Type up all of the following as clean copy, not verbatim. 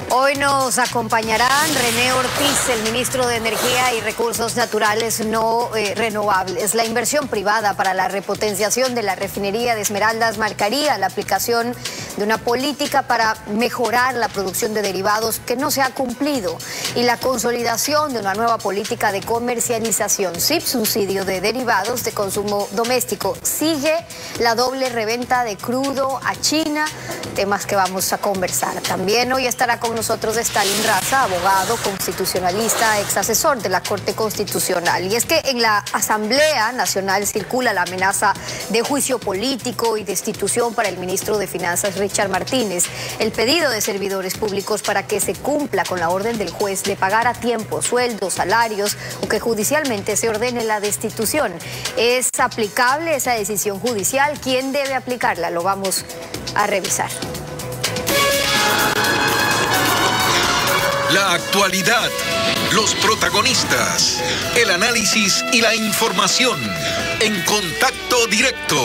Hoy nos acompañarán René Ortiz, el ministro de Energía y Recursos Naturales no renovables. La inversión privada para la repotenciación de la refinería de Esmeraldas marcaría la aplicación de una política para mejorar la producción de derivados que no se ha cumplido y la consolidación de una nueva política de comercialización sin subsidio de derivados de consumo doméstico. Sigue la doble reventa de crudo a China, temas que vamos a conversar. También hoy estará con nosotros Stalin Raza, abogado, constitucionalista, ex asesor de la Corte Constitucional. Y es que en la Asamblea Nacional circula la amenaza de juicio político y destitución para el ministro de Finanzas, Richard Martínez. El pedido de servidores públicos para que se cumpla con la orden del juez de pagar a tiempo sueldos, salarios o que judicialmente se ordene la destitución. ¿Es aplicable esa decisión judicial? ¿Quién debe aplicarla? Lo vamos a revisar. La actualidad, los protagonistas, el análisis y la información en Contacto Directo.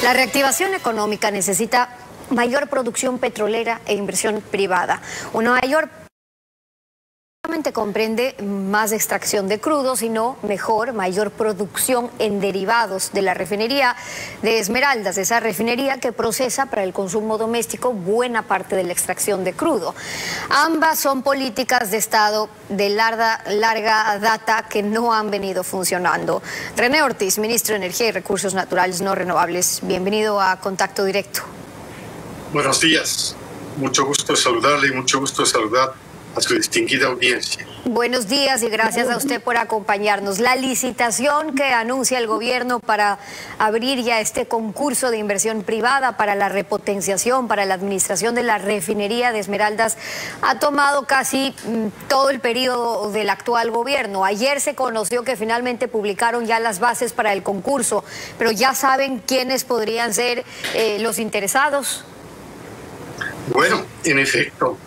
La reactivación económica necesita mayor producción petrolera e inversión privada. Una mayor comprende más extracción de crudo, sino mayor producción en derivados de la refinería de Esmeraldas, esa refinería que procesa para el consumo doméstico buena parte de la extracción de crudo. Ambas son políticas de Estado de larga data que no han venido funcionando. René Ortiz, ministro de Energía y Recursos Naturales no renovables, bienvenido a Contacto Directo. Buenos días, mucho gusto de saludarle y mucho gusto de saludar a su distinguida audiencia. Buenos días y gracias a usted por acompañarnos. La licitación que anuncia el gobierno para abrir ya este concurso de inversión privada para la repotenciación, para la administración de la refinería de Esmeraldas, ha tomado casi todo el periodo del actual gobierno. Ayer se conoció que finalmente publicaron ya las bases para el concurso, pero ¿ya saben quiénes podrían ser los interesados? Bueno, en efecto,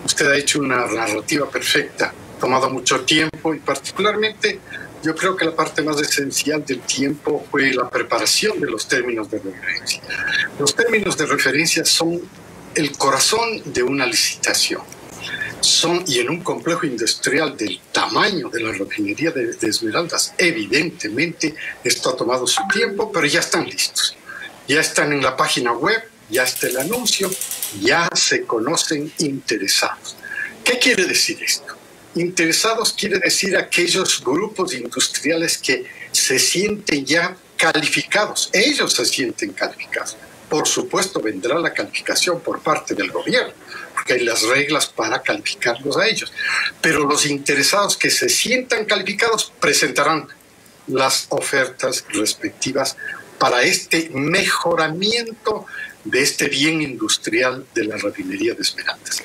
usted ha hecho una narrativa perfecta, ha tomado mucho tiempo y particularmente yo creo que la parte más esencial del tiempo fue la preparación de los términos de referencia. Los términos de referencia son el corazón de una licitación. Y en un complejo industrial del tamaño de la refinería de Esmeraldas, evidentemente esto ha tomado su tiempo, pero ya están listos. Ya están en la página web, ya está el anuncio, ya se conocen interesados. ¿Qué quiere decir esto? Interesados quiere decir aquellos grupos industriales que se sienten ya calificados. Ellos se sienten calificados. Por supuesto, vendrá la calificación por parte del gobierno, porque hay las reglas para calificarlos a ellos. Pero los interesados que se sientan calificados presentarán las ofertas respectivas para este mejoramiento de este bien industrial de la refinería de Esmeraldas.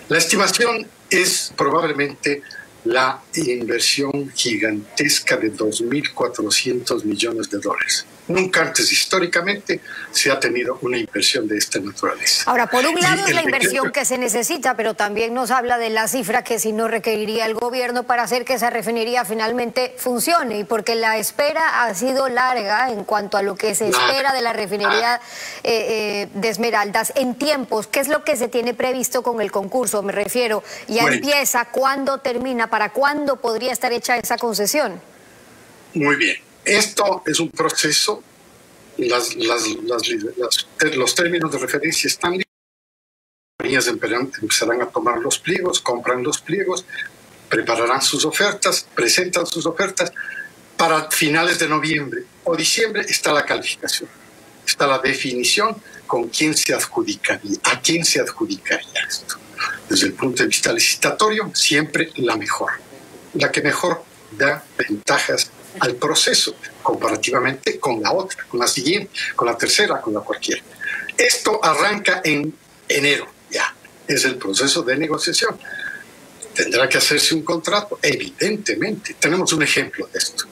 La estimación es probablemente la inversión gigantesca de 2.400 millones de dólares. Nunca antes históricamente se ha tenido una inversión de esta naturaleza. Ahora, por un lado es la inversión que se necesita, pero también nos habla de la cifra que si no requeriría el gobierno para hacer que esa refinería finalmente funcione, y porque la espera ha sido larga en cuanto a lo que se espera de la refinería de Esmeraldas en tiempos. ¿Qué es lo que se tiene previsto con el concurso? Me refiero, ¿ya empieza? ¿Cuándo termina? ¿Para cuándo podría estar hecha esa concesión? Muy bien. Esto es un proceso, los términos de referencia están listos, las compañías empezarán a tomar los pliegos, compran los pliegos, prepararán sus ofertas, presentan sus ofertas. Para finales de noviembre o diciembre está la calificación, está la definición con quién se adjudicaría, a quién se adjudicaría esto. Desde el punto de vista licitatorio, siempre la mejor, la que mejor da ventajas al proceso comparativamente con la otra, con la siguiente, con la tercera, con la cualquiera. Esto arranca en enero, ya, es el proceso de negociación. Tendrá que hacerse un contrato, evidentemente. Tenemos un ejemplo de esto,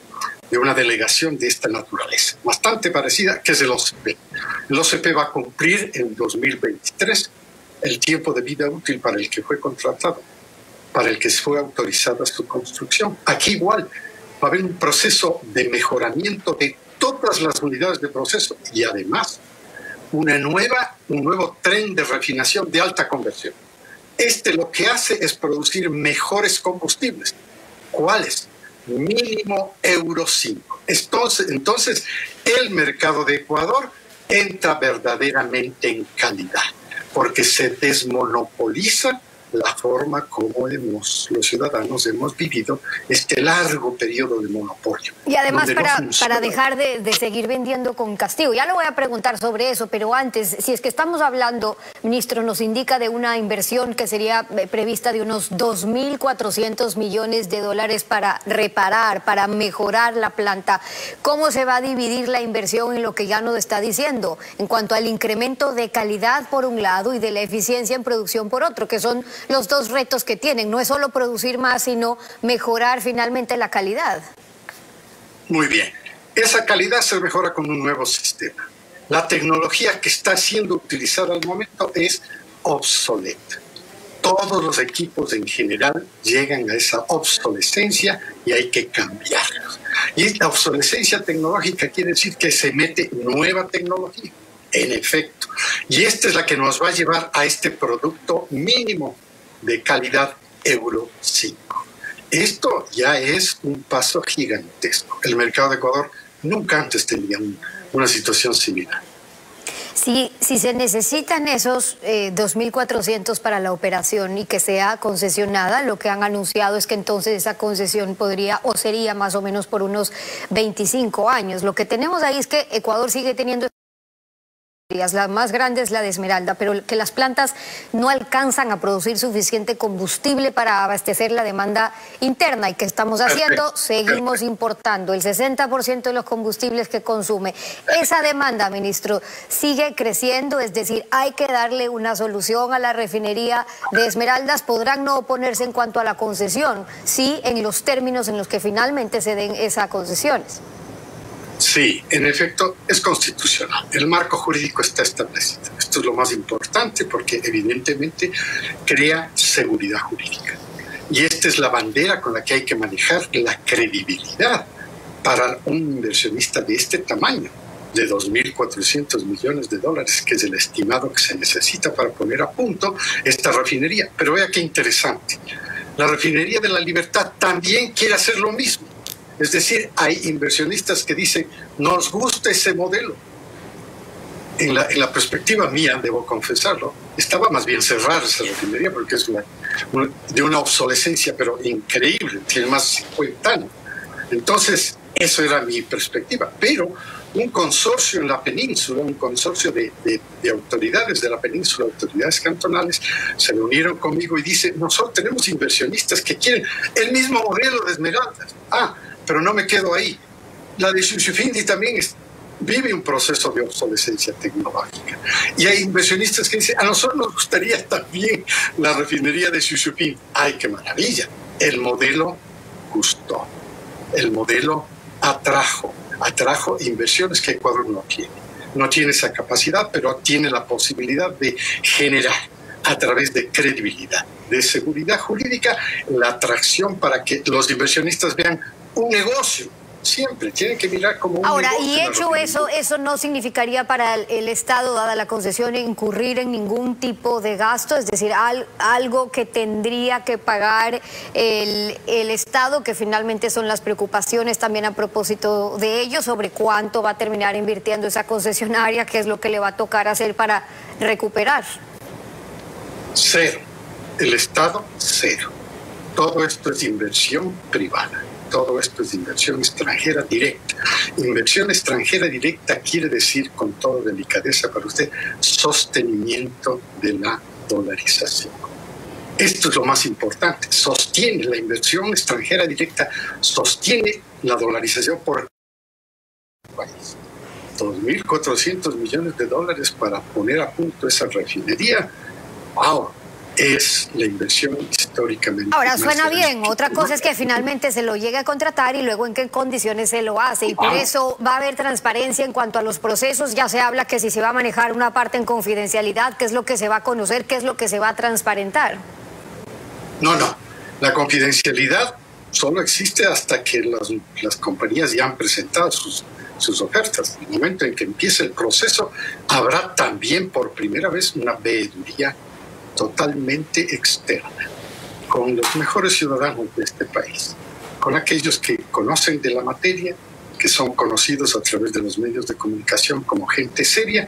de una delegación de esta naturaleza, bastante parecida, que es el OCP. El OCP va a cumplir en 2023 el tiempo de vida útil para el que fue contratado, para el que fue autorizada su construcción. Aquí igual, va a haber un proceso de mejoramiento de todo todas las unidades de proceso y además un nuevo tren de refinación de alta conversión. Lo que hace es producir mejores combustibles. ¿Cuáles? Mínimo Euro 5. Entonces, el mercado de Ecuador entra verdaderamente en calidad, porque se desmonopoliza la forma como los ciudadanos hemos vivido este largo periodo de monopolio. Y además para dejar de seguir vendiendo con castigo. Ya le voy a preguntar sobre eso, pero antes, si es que estamos hablando, ministro, nos indica de una inversión que sería prevista de unos 2.400 millones de dólares para reparar, para mejorar la planta. ¿Cómo se va a dividir la inversión en lo que ya nos está diciendo? En cuanto al incremento de calidad por un lado y de la eficiencia en producción por otro, que son los dos retos que tienen. No es solo producir más, sino mejorar finalmente la calidad. Muy bien. Esa calidad se mejora con un nuevo sistema. La tecnología que está siendo utilizada al momento es obsoleta. Todos los equipos en general llegan a esa obsolescencia y hay que cambiarlos. Y la obsolescencia tecnológica quiere decir que se mete nueva tecnología. En efecto. Y esta es la que nos va a llevar a este producto mínimo de calidad Euro 5. Esto ya es un paso gigantesco. El mercado de Ecuador nunca antes tenía una situación similar. Si se necesitan esos 2.400 para la operación y que sea concesionada, lo que han anunciado es que entonces esa concesión podría o sería más o menos por unos 25 años. Lo que tenemos ahí es que Ecuador sigue teniendo... La más grande es la de Esmeralda, pero que las plantas no alcanzan a producir suficiente combustible para abastecer la demanda interna. ¿Y qué estamos haciendo? Seguimos importando el 60% de los combustibles que consume. Esa demanda, ministro, sigue creciendo, es decir, hay que darle una solución a la refinería de Esmeraldas. Podrán no oponerse en cuanto a la concesión, sí, en los términos en los que finalmente se den esas concesiones. Sí, en efecto, es constitucional. El marco jurídico está establecido. Esto es lo más importante porque evidentemente crea seguridad jurídica. Y esta es la bandera con la que hay que manejar la credibilidad para un inversionista de este tamaño, de 2.400 millones de dólares, que es el estimado que se necesita para poner a punto esta refinería. Pero vea qué interesante. La refinería de La Libertad también quiere hacer lo mismo. Es decir, hay inversionistas que dicen, nos gusta ese modelo. En la perspectiva mía, debo confesarlo, estaba más bien cerrar esa refinería porque es de una obsolescencia, pero increíble, tiene más de 50 años. Entonces, eso era mi perspectiva. Pero un consorcio en la península, un consorcio de autoridades de la península, autoridades cantonales, se reunieron conmigo y dicen, nosotros tenemos inversionistas que quieren el mismo modelo de Esmeraldas. Pero no me quedo ahí. La de Shushufindi también vive un proceso de obsolescencia tecnológica. Y hay inversionistas que dicen, a nosotros nos gustaría también la refinería de Shushufindi. ¡Ay, qué maravilla! El modelo gustó. El modelo atrajo inversiones que Ecuador no tiene. No tiene esa capacidad, pero tiene la posibilidad de generar a través de credibilidad, de seguridad jurídica, la atracción para que los inversionistas vean un negocio. Siempre tienen que mirar como un negocio. Ahora, y hecho eso no significaría para el Estado, dada la concesión, incurrir en ningún tipo de gasto, es decir, algo que tendría que pagar el Estado, que finalmente son las preocupaciones también a propósito de ello, sobre cuánto va a terminar invirtiendo esa concesionaria, qué es lo que le va a tocar hacer para recuperar. Cero. El Estado, cero. Todo esto es inversión privada. Todo esto es inversión extranjera directa. Inversión extranjera directa quiere decir, con toda delicadeza para usted, sostenimiento de la dolarización. Esto es lo más importante. Sostiene la inversión extranjera directa, sostiene la dolarización por el país. 2.400 millones de dólares para poner a punto esa refinería. ¡Wow! Es la inversión históricamente. Ahora, suena bien. Otra cosa es que finalmente se lo llegue a contratar y luego en qué condiciones se lo hace. Y por eso va a haber transparencia en cuanto a los procesos. Ya se habla que si se va a manejar una parte en confidencialidad, qué es lo que se va a conocer, qué es lo que se va a transparentar. No. La confidencialidad solo existe hasta que las compañías ya han presentado sus ofertas. En el momento en que empiece el proceso, habrá también por primera vez una veeduría totalmente externa, con los mejores ciudadanos de este país, con aquellos que conocen de la materia, que son conocidos a través de los medios de comunicación como gente seria,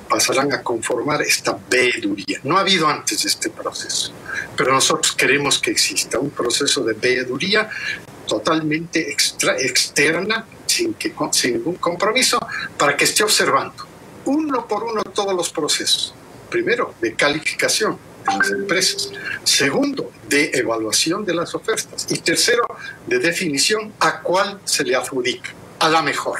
pasarán a conformar esta veeduría. No ha habido antes este proceso, pero nosotros queremos que exista un proceso de veeduría totalmente externa, sin ningún compromiso, para que esté observando uno por uno todos los procesos. Primero, de calificación de las empresas. Segundo, de evaluación de las ofertas. Y tercero, de definición a cuál se le adjudica, a la mejor.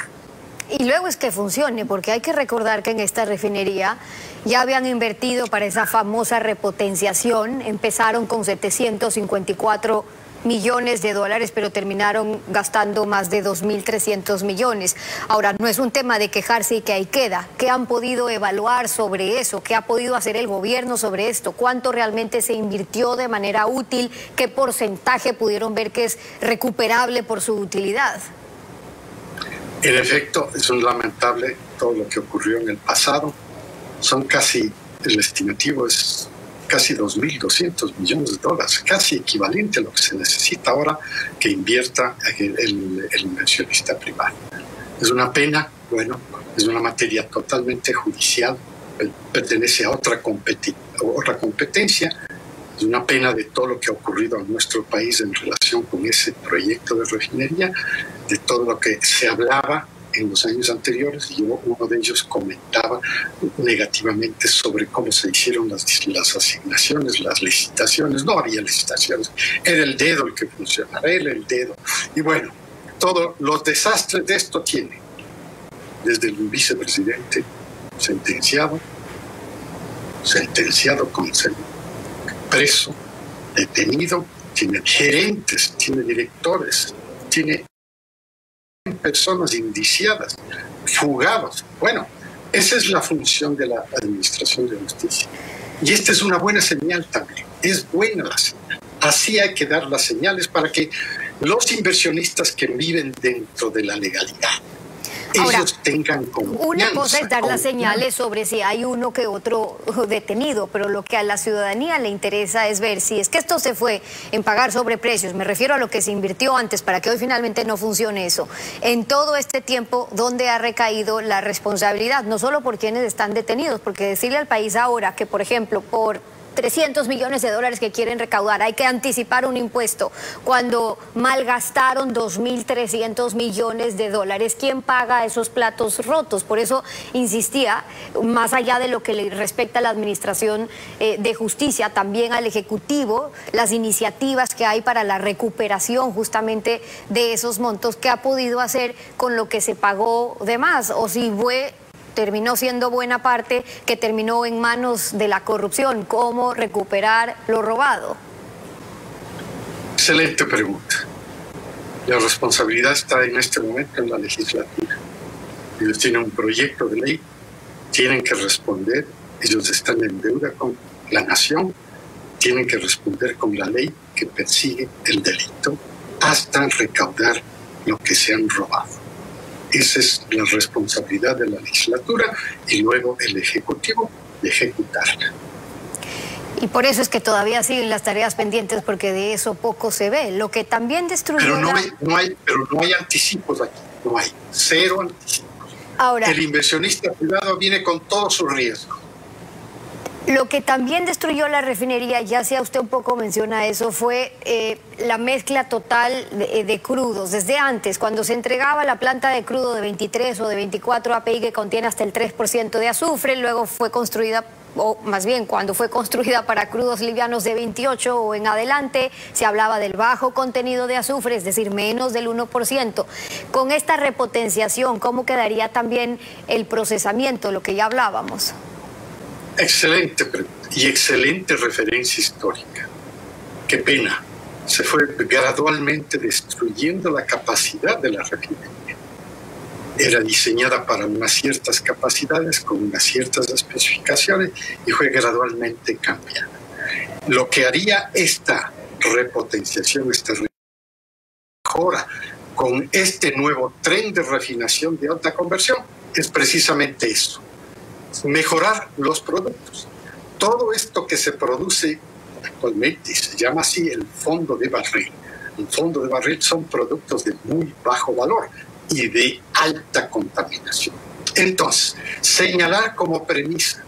Y luego es que funcione, porque hay que recordar que en esta refinería ya habían invertido para esa famosa repotenciación. Empezaron con 754 millones de dólares, pero terminaron gastando más de 2.300 millones. Ahora, no es un tema de quejarse y que ahí queda. ¿Qué han podido evaluar sobre eso? ¿Qué ha podido hacer el gobierno sobre esto? ¿Cuánto realmente se invirtió de manera útil? ¿Qué porcentaje pudieron ver que es recuperable por su utilidad? En efecto, es un lamentable todo lo que ocurrió en el pasado. Son casi, el estimativo es casi 2.200 millones de dólares, casi equivalente a lo que se necesita ahora que invierta el inversionista privado. Es una pena, bueno, es una materia totalmente judicial, pertenece a otra competencia. Es una pena de todo lo que ha ocurrido en nuestro país en relación con ese proyecto de refinería, de todo lo que se hablaba en los años anteriores, y uno de ellos comentaba negativamente sobre cómo se hicieron las asignaciones, las licitaciones. No había licitaciones, era el dedo el que funcionaba, era el dedo. Y bueno, todos los desastres de esto tiene, desde el vicepresidente sentenciado con preso, detenido, tiene gerentes, tiene directores, tiene personas indiciadas, fugados. Bueno, esa es la función de la Administración de Justicia. Y esta es una buena señal también, es buena la señal. Así hay que dar las señales para que los inversionistas que viven dentro de la legalidad, ahora, ellos tengan confianza. Una cosa es dar las señales sobre si hay uno que otro detenido, pero lo que a la ciudadanía le interesa es ver si es que esto se fue en pagar sobreprecios. Me refiero a lo que se invirtió antes para que hoy finalmente no funcione eso. En todo este tiempo, ¿dónde ha recaído la responsabilidad? No solo por quienes están detenidos, porque decirle al país ahora que, por ejemplo, por 300 millones de dólares que quieren recaudar, hay que anticipar un impuesto, cuando malgastaron 2.300 millones de dólares, ¿quién paga esos platos rotos? Por eso insistía, más allá de lo que le respecta a la Administración de Justicia, también al Ejecutivo, las iniciativas que hay para la recuperación justamente de esos montos, ¿qué ha podido hacer con lo que se pagó de más? O si terminó siendo buena parte que terminó en manos de la corrupción. ¿Cómo recuperar lo robado? Excelente pregunta. La responsabilidad está en este momento en la legislatura. Ellos tienen un proyecto de ley, tienen que responder, ellos están en deuda con la nación, tienen que responder con la ley que persigue el delito hasta recaudar lo que se han robado. Esa es la responsabilidad de la legislatura y luego el Ejecutivo de ejecutarla. Y por eso es que todavía siguen las tareas pendientes, porque de eso poco se ve. Lo que también destruyó... Pero no hay anticipos aquí, no hay, cero anticipos. Ahora, el inversionista privado viene con todo su riesgo. Lo que también destruyó la refinería, ya sea usted un poco menciona eso, fue la mezcla total de crudos. Desde antes, cuando se entregaba la planta de crudo de 23 o de 24 API que contiene hasta el 3% de azufre, luego fue construida, o más bien cuando fue construida para crudos livianos de 28 o en adelante, se hablaba del bajo contenido de azufre, es decir, menos del 1%. Con esta repotenciación, ¿cómo quedaría también el procesamiento, lo que ya hablábamos? Excelente pregunta y excelente referencia histórica. Qué pena, se fue gradualmente destruyendo la capacidad de la refinería. Era diseñada para unas ciertas capacidades, con unas ciertas especificaciones, y fue gradualmente cambiada. Lo que haría esta repotenciación, esta mejora con este nuevo tren de refinación de alta conversión es precisamente eso, mejorar los productos. Todo esto que se produce actualmente se llama así el fondo de barril. El fondo de barril son productos de muy bajo valor y de alta contaminación. Entonces, señalar como premisa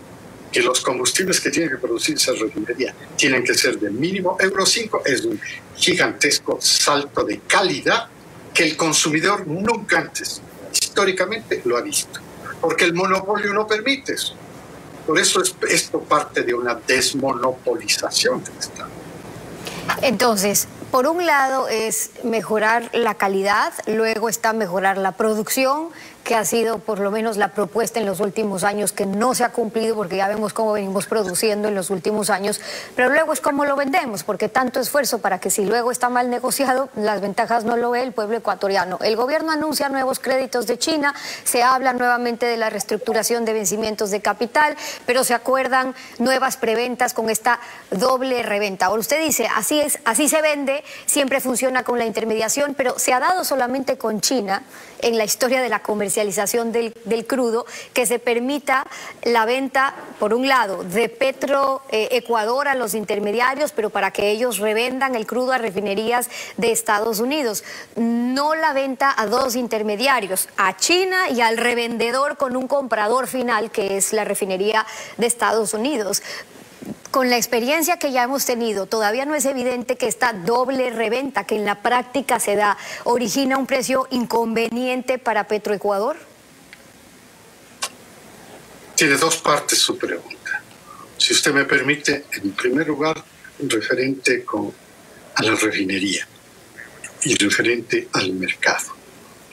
que los combustibles que tiene que producir esa refinería tienen que ser de mínimo Euro 5 es un gigantesco salto de calidad que el consumidor nunca antes, históricamente, lo ha visto. Porque el monopolio no permite eso. Por eso esto parte de una desmonopolización del Estado. Entonces, por un lado es mejorar la calidad, luego está mejorar la producción, que ha sido por lo menos la propuesta en los últimos años, que no se ha cumplido porque ya vemos cómo venimos produciendo en los últimos años, pero luego es cómo lo vendemos, porque tanto esfuerzo para que si luego está mal negociado, las ventajas no lo ve el pueblo ecuatoriano. El gobierno anuncia nuevos créditos de China, se habla nuevamente de la reestructuración de vencimientos de capital, pero se acuerdan nuevas preventas con esta doble reventa. Ahora usted dice, así es, así se vende, siempre funciona con la intermediación, pero se ha dado solamente con China en la historia de la comercialización del crudo, que se permita la venta, por un lado, de Petroecuador a los intermediarios, pero para que ellos revendan el crudo a refinerías de Estados Unidos. No la venta a dos intermediarios, a China y al revendedor con un comprador final, que es la refinería de Estados Unidos. Con la experiencia que ya hemos tenido, ¿todavía no es evidente que esta doble reventa que en la práctica se da origina un precio inconveniente para Petroecuador? Tiene dos partes su pregunta. Si usted me permite, en primer lugar, referente a la refinería y referente al mercado.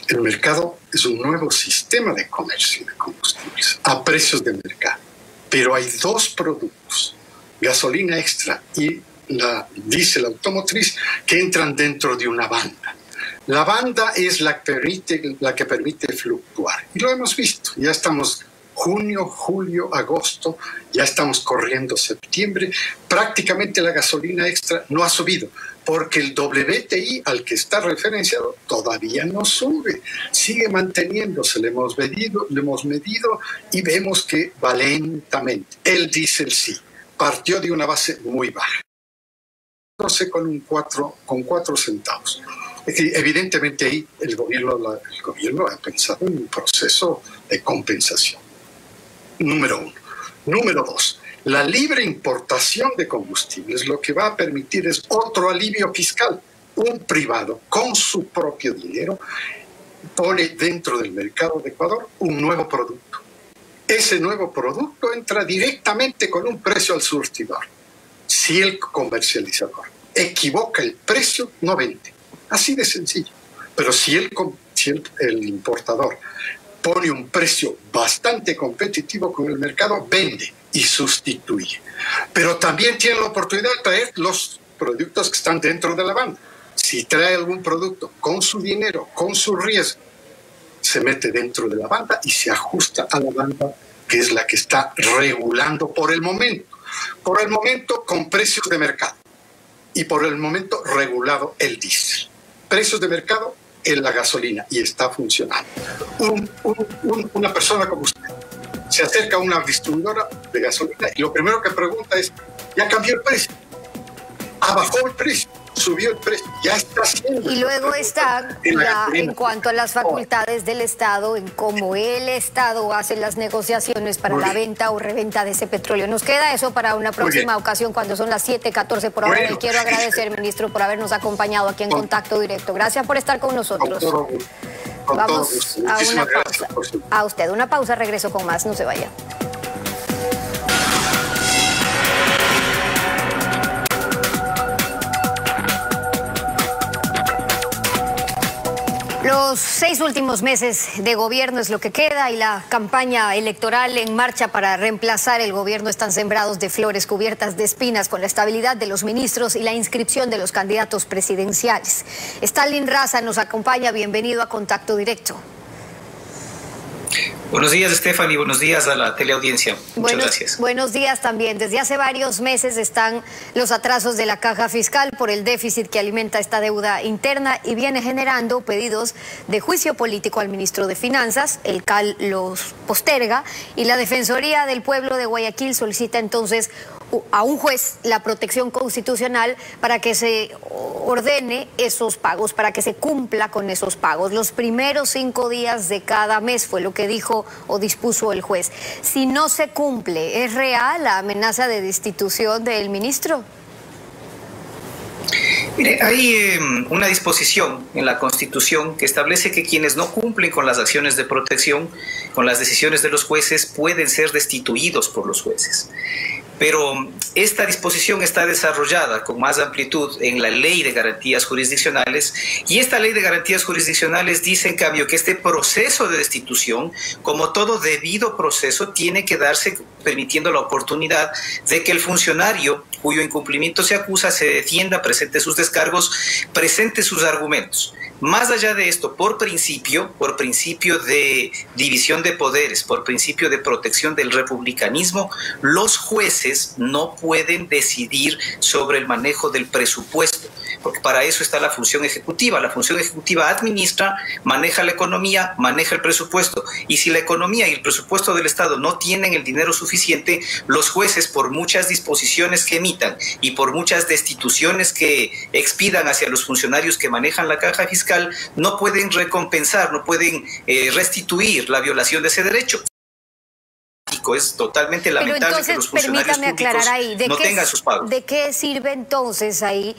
El mercado es un nuevo sistema de comercio de combustibles a precios de mercado, pero hay dos productos, gasolina extra y la diésel automotriz, que entran dentro de una banda. La banda es la que permite fluctuar. Y lo hemos visto. Ya estamos junio, julio, agosto, ya estamos corriendo septiembre. Prácticamente la gasolina extra no ha subido, porque el WTI al que está referenciado todavía no sube. Sigue manteniéndose. Le hemos medido y vemos que va lentamente. El diésel sí. Partió de una base muy baja, no sé, con 4 centavos. Evidentemente ahí el gobierno ha pensado en un proceso de compensación. Número uno. Número dos, la libre importación de combustibles lo que va a permitir es otro alivio fiscal. Un privado con su propio dinero pone dentro del mercado de Ecuador un nuevo producto. Ese nuevo producto entra directamente con un precio al surtidor. Si el comercializador equivoca el precio, no vende. Así de sencillo. Pero si el importador pone un precio bastante competitivo con el mercado, vende y sustituye. Pero también tiene la oportunidad de traer los productos que están dentro de la banda. Si trae algún producto con su dinero, con su riesgo, se mete dentro de la banda y se ajusta a la banda, que es la que está regulando por el momento. Por el momento con precios de mercado y por el momento regulado el diésel. Precios de mercado en la gasolina y está funcionando. Una persona como usted se acerca a una distribuidora de gasolina y lo primero que pregunta es, ¿ya cambió el precio? ¿Bajó el precio? Subió el precio, ya está haciendo. Y luego está en cuanto a las facultades del Estado, en cómo el Estado hace las negociaciones para la venta o reventa de ese petróleo. Nos queda eso para una próxima ocasión cuando son las 7:14 por ahora. Y quiero agradecer, ministro, por habernos acompañado aquí en Contacto Directo. Gracias por estar con nosotros. Vamos a una pausa. A usted, una pausa, regreso con más, no se vaya. Los 6 últimos meses de gobierno es lo que queda y la campaña electoral en marcha para reemplazar el gobierno están sembrados de flores cubiertas de espinas con la estabilidad de los ministros y la inscripción de los candidatos presidenciales. Stalin Raza nos acompaña, bienvenido a Contacto Directo. Buenos días, Stephanie. Buenos días a la teleaudiencia. Muchas gracias. Buenos días también. Desde hace varios meses están los atrasos de la caja fiscal por el déficit que alimenta esta deuda interna y viene generando pedidos de juicio político al ministro de Finanzas. El CAL los posterga y la Defensoría del Pueblo de Guayaquil solicita entonces a un juez la protección constitucional para que se ordene esos pagos, para que se cumpla con esos pagos. Los primeros 5 días de cada mes fue lo que dijo o dispuso el juez. Si no se cumple, ¿es real la amenaza de destitución del ministro? Mire, hay una disposición en la Constitución que establece que quienes no cumplen con las acciones de protección, con las decisiones de los jueces, pueden ser destituidos por los jueces. Pero esta disposición está desarrollada con más amplitud en la Ley de Garantías Jurisdiccionales, y esta Ley de Garantías Jurisdiccionales dice en cambio que este proceso de destitución, como todo debido proceso, tiene que darse permitiendo la oportunidad de que el funcionario cuyo incumplimiento se acusa se defienda, presente sus descargos, presente sus argumentos. Más allá de esto, por principio de división de poderes, por principio de protección del republicanismo, los jueces no pueden decidir sobre el manejo del presupuesto, porque para eso está la función ejecutiva. La función ejecutiva administra, maneja la economía, maneja el presupuesto, y si la economía y el presupuesto del Estado no tienen el dinero suficiente, los jueces, por muchas disposiciones que emitan y por muchas destituciones que expidan hacia los funcionarios que manejan la caja fiscal, no pueden recompensar, no pueden restituir la violación de ese derecho. Es totalmente lamentable entonces, que los funcionarios públicos no tengan sus pagos. ¿De qué sirve entonces ahí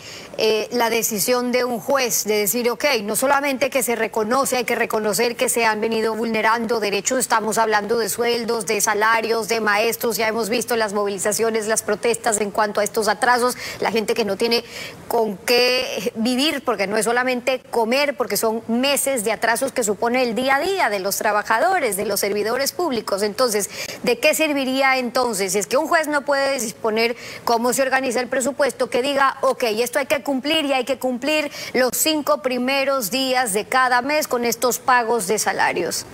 la decisión de un juez de decir, ok, no solamente que se reconoce, hay que reconocer que se han venido vulnerando derechos, estamos hablando de sueldos, de salarios, de maestros, ya hemos visto las movilizaciones, las protestas en cuanto a estos atrasos, la gente que no tiene con qué vivir, porque no es solamente comer, porque son meses de atrasos que supone el día a día de los trabajadores, de los servidores públicos. Entonces, ¿de qué serviría entonces, si es que un juez no puede disponer cómo se organiza el presupuesto, que diga, ok, esto hay que cumplir y hay que cumplir los 5 primeros días de cada mes con estos pagos de salarios?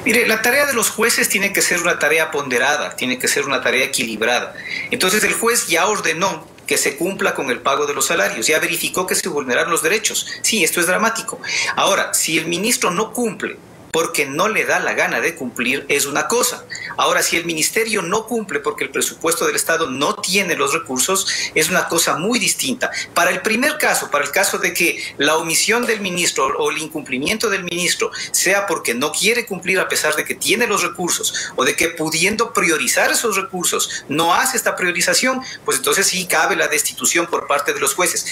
Mire, la tarea de los jueces tiene que ser una tarea ponderada, tiene que ser una tarea equilibrada. Entonces el juez ya ordenó que se cumpla con el pago de los salarios, ya verificó que se vulneraron los derechos. Sí, esto es dramático. Ahora, si el ministro no cumple porque no le da la gana de cumplir, es una cosa. Ahora, si el ministerio no cumple porque el presupuesto del Estado no tiene los recursos, es una cosa muy distinta. Para el primer caso, para el caso de que la omisión del ministro o el incumplimiento del ministro sea porque no quiere cumplir a pesar de que tiene los recursos, o de que pudiendo priorizar esos recursos no hace esta priorización, pues entonces sí cabe la destitución por parte de los jueces.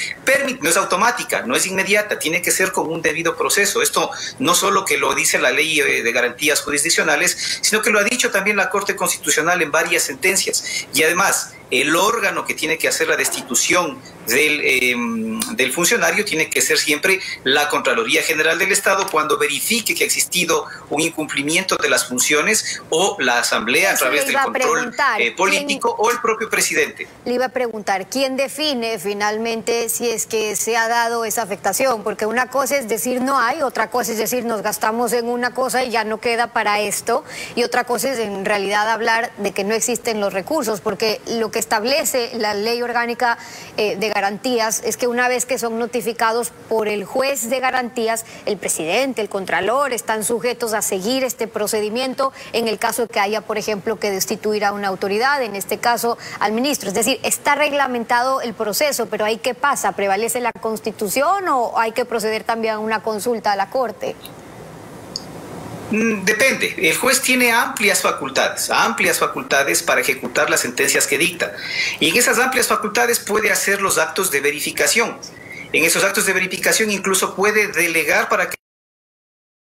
No es automática, no es inmediata, tiene que ser con un debido proceso. Esto no solo que lo dice la Ley de Garantías Jurisdiccionales, sino que lo ha dicho también la Corte Constitucional en varias sentencias. Y además, el órgano que tiene que hacer la destitución del funcionario tiene que ser siempre la Contraloría General del Estado cuando verifique que ha existido un incumplimiento de las funciones, o la Asamblea a través del control político, o el propio presidente. Le iba a preguntar, ¿quién define finalmente si es que se ha dado esa afectación? Porque una cosa es decir no hay, otra cosa es decir nos gastamos en una cosa y ya no queda para esto, y otra cosa es en realidad hablar de que no existen los recursos, porque lo que establece la Ley Orgánica de Garantías es que una vez que son notificados por el juez de garantías, el presidente, el contralor, están sujetos a seguir este procedimiento en el caso de que haya, por ejemplo, que destituir a una autoridad, en este caso al ministro. Es decir, está reglamentado el proceso, pero ahí ¿qué pasa? ¿Prevalece la Constitución o hay que proceder también a una consulta a la Corte? Depende. El juez tiene amplias facultades para ejecutar las sentencias que dicta. Y en esas amplias facultades puede hacer los actos de verificación. En esos actos de verificación incluso puede delegar para que,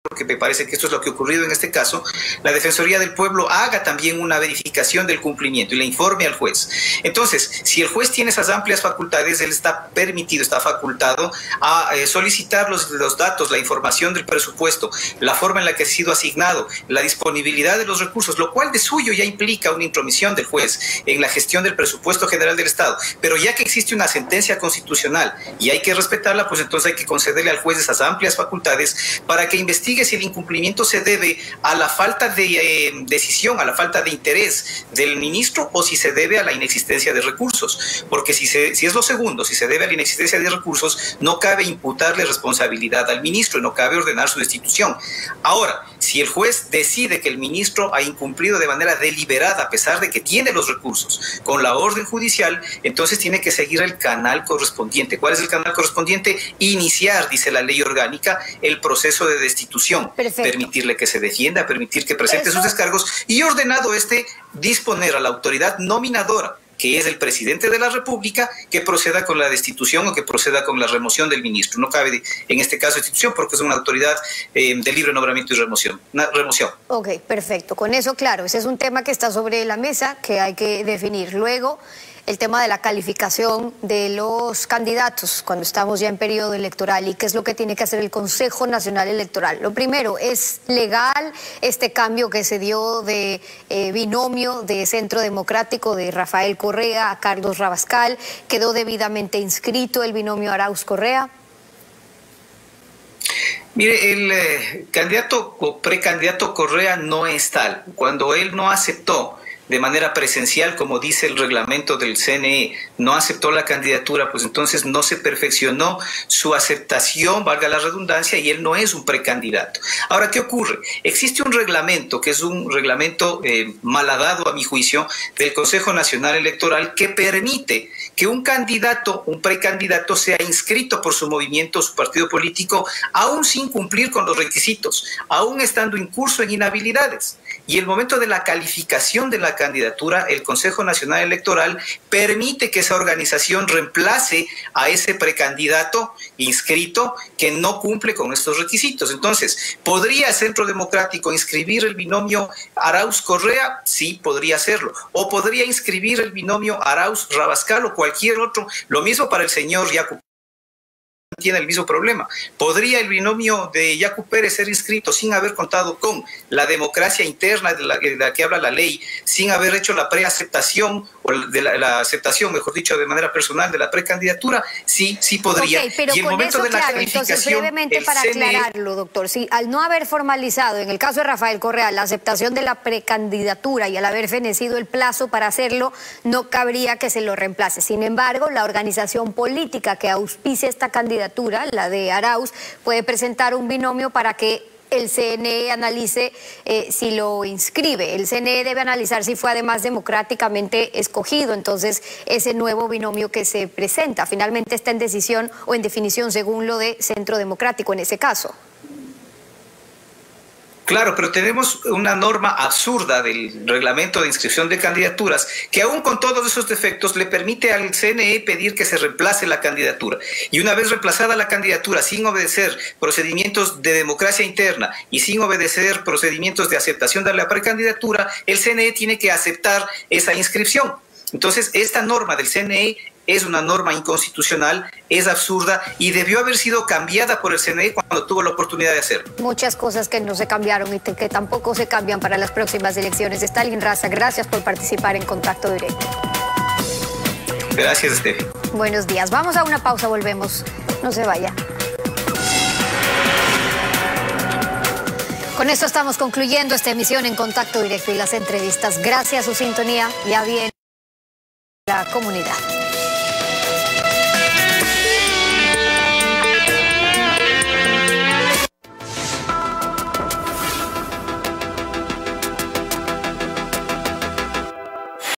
porque me parece que esto es lo que ha ocurrido en este caso, la Defensoría del Pueblo haga también una verificación del cumplimiento y le informe al juez. Entonces, si el juez tiene esas amplias facultades, él está permitido, está facultado a solicitar los datos, la información del presupuesto, la forma en la que ha sido asignado, la disponibilidad de los recursos, lo cual de suyo ya implica una intromisión del juez en la gestión del presupuesto general del Estado. Pero ya que existe una sentencia constitucional y hay que respetarla, pues entonces hay que concederle al juez esas amplias facultades para que investigue si si el incumplimiento se debe a la falta de decisión, a la falta de interés del ministro, o si se debe a la inexistencia de recursos. Porque si es lo segundo, si se debe a la inexistencia de recursos, no cabe imputarle responsabilidad al ministro y no cabe ordenar su destitución. Ahora, si el juez decide que el ministro ha incumplido de manera deliberada, a pesar de que tiene los recursos, con la orden judicial, entonces tiene que seguir el canal correspondiente. ¿Cuál es el canal correspondiente? Iniciar, dice la ley orgánica, el proceso de destitución. Perfecto. Permitirle que se defienda, permitir que presente sus descargos y, ordenado disponer a la autoridad nominadora, que es el presidente de la República, que proceda con la destitución o que proceda con la remoción del ministro. No cabe en este caso destitución porque es una autoridad de libre nombramiento y remoción. Ok, perfecto. Con eso, claro, ese es un tema que está sobre la mesa que hay que definir. Luego, el tema de la calificación de los candidatos cuando estamos ya en periodo electoral y qué es lo que tiene que hacer el Consejo Nacional Electoral. Lo primero, ¿es legal este cambio que se dio de binomio de Centro Democrático de Rafael Correa a Carlos Rabascal? ¿Quedó debidamente inscrito el binomio Arauz-Correa? Mire, el candidato o precandidato Correa no es tal. Cuando él no aceptó de manera presencial, como dice el reglamento del CNE, no aceptó la candidatura, pues entonces no se perfeccionó su aceptación, valga la redundancia, y él no es un precandidato. Ahora, ¿qué ocurre? Existe un reglamento, que es un reglamento malhadado a mi juicio, del Consejo Nacional Electoral, que permite que un candidato, un precandidato, sea inscrito por su movimiento, su partido político, aún sin cumplir con los requisitos, aún estando incurso en inhabilidades. Y el momento de la calificación de la candidatura, el Consejo Nacional Electoral permite que esa organización reemplace a ese precandidato inscrito que no cumple con estos requisitos. Entonces, ¿podría el Centro Democrático inscribir el binomio Arauz-Correa? Sí, podría hacerlo. O podría inscribir el binomio Arauz-Rabascal o cualquier otro. Lo mismo para el señor Yacu. Tiene el mismo problema. ¿Podría el binomio de Yacu Pérez ser inscrito sin haber contado con la democracia interna de la que habla la ley, sin haber hecho la preaceptación o de la aceptación, mejor dicho, de manera personal de la precandidatura? Sí, sí podría. Okay, pero y el con momento eso, de la claro, calificación, entonces brevemente para aclararlo, doctor, si al no haber formalizado en el caso de Rafael Correa la aceptación de la precandidatura y al haber fenecido el plazo para hacerlo, no cabría que se lo reemplace. Sin embargo, la organización política que auspicia esta candidatura, la de Arauz, puede presentar un binomio para que el CNE analice si lo inscribe. El CNE debe analizar si fue además democráticamente escogido. Entonces, ese nuevo binomio que se presenta finalmente está en decisión o en definición según lo de Centro Democrático en ese caso. Claro, pero tenemos una norma absurda del reglamento de inscripción de candidaturas que aún con todos esos defectos le permite al CNE pedir que se reemplace la candidatura. Y una vez reemplazada la candidatura sin obedecer procedimientos de democracia interna y sin obedecer procedimientos de aceptación de la precandidatura, el CNE tiene que aceptar esa inscripción. Entonces, esta norma del CNE es una norma inconstitucional, es absurda y debió haber sido cambiada por el CNE cuando tuvo la oportunidad de hacerlo. Muchas cosas que no se cambiaron y que tampoco se cambian para las próximas elecciones. Stalin Raza, gracias por participar en Contacto Directo. Gracias, Steffi. Buenos días. Vamos a una pausa, volvemos. No se vaya. Con esto estamos concluyendo esta emisión en Contacto Directo y las entrevistas. Gracias a su sintonía. Ya viene la comunidad.